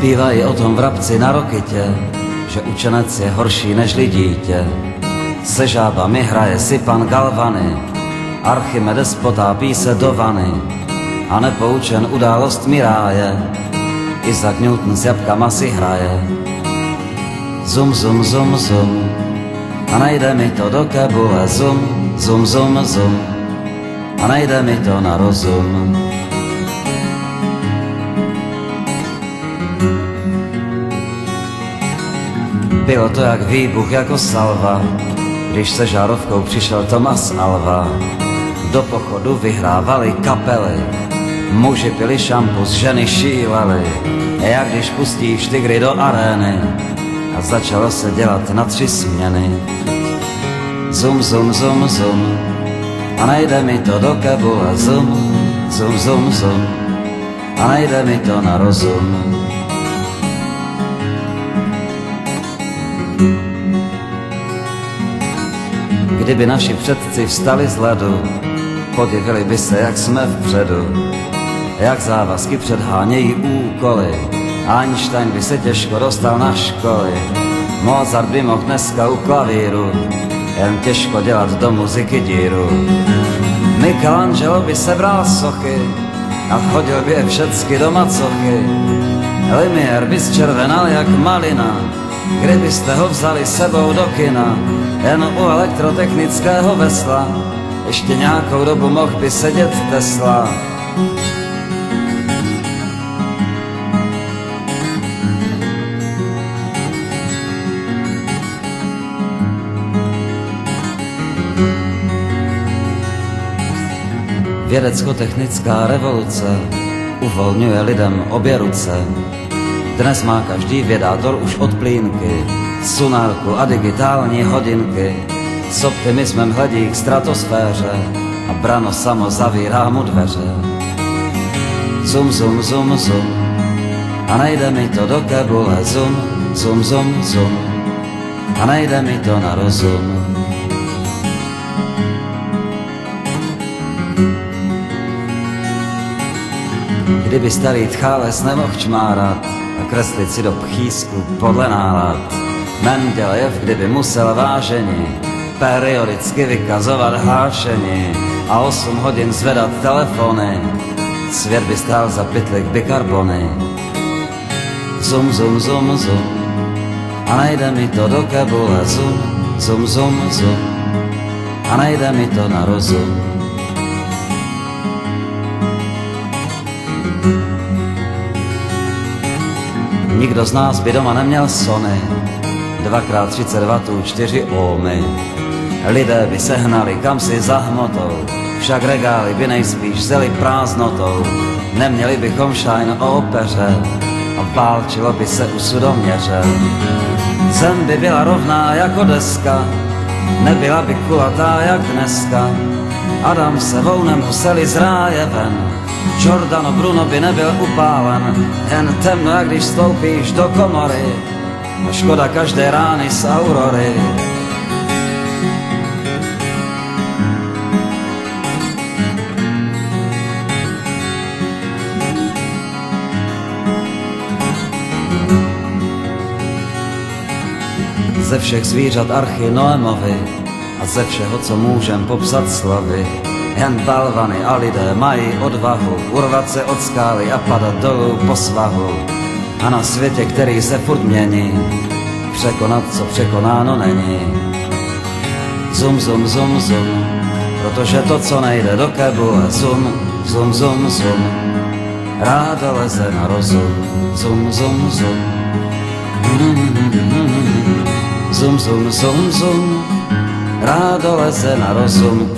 Zpívají o tom vrabci na Rokytě, že učenec je horší nežli dítě. Se žábami hraje si pan Galvany, Archimedes potápí se do vany a nepoučen událostmi ráje, Isaac Newton s jabkama si hraje. Zum, zum, zum, zum, a najde mi to do kebule. Zum, zum, zum, zum, a najde mi to na rozum. Bylo to jak výbuch, jako salva, když se žárovkou přišel Thomas Alva. Do pochodu vyhrávali kapely, muži pili šampus, ženy šílely, jak když pustíš tygry do arény, a začalo se dělat na 3 směny. Zum, zum, zum, zum, a najde mi to do kebule. Zum, zum, zum, zum, a najde mi to na rozum. Kdyby naši předci vstali z ledu, podivili by se, jak jsme vpředu, jak závazky předhánějí úkoly. Einstein by se těžko dostal na školy, Mozart by mohl dneska u klavíru jen těžko dělat do muziky díru. Michelangelo by sebral sochy a chodil by je všecky do macochy. Limier by zčervenal jak malina, kdybyste ho vzali sebou do kina, jen u elektrotechnického vesla ještě nějakou dobu mohl by sedět Tesla. Vědecko-technická revoluce uvolňuje lidem obě ruce. Dnes má každý vědátor už od plínky, sunárku a digitální hodinky. S optimismem hledí k stratosféře a brano samo zavírá mu dveře. Zum, zum, zum, zum, a najde mi to do kebule. Zum, zum, zum, zum, a najde mi to na rozum. Kdyby starý Tchálec nemohl čmárat a kreslit si do pchýsku podle nálad, Mendělejev kdyby musel vážení periodicky vykazovat hlášení a 8 hodin zvedat telefony, svět by stál za pytlik bikarbony. Zum, zum, zum, zum, a najde mi to do kebule. Zum, zum, zum, zum, a najde mi to na rozum. Nikdo z nás by doma neměl Sony, 2x30 W 4 ohmy. Lidé by se hnali kam si za hmotou, však regály by nejspíš zeli prázdnotou. Neměli bychom šajn o opeře a válčilo by se u sudoměře. Zem by byla rovná jako deska, nebyla by kulatá jak dneska. Adam se Sevou nemuseli z ráje ven, Giordano Bruno by nebyl upálen, jen temno, jak když vstoupíš do komory, a škoda každé rány z aurory. Ze všech zvířat archy Noemovi a ze všeho, co můžem popsat slovy, jen balvany a lidé mají odvahu urvat se od skály a padat dolů po svahu. A na světě, který se furt mění, překonat, co překonáno není. Zum, zum, zum, zum, protože to, co nejde do kebule. Zum, zum, zum, zum, ráda leze na rozum. Zum, zum, zum, zum, zum, zum, zum, ráda leze na rozum.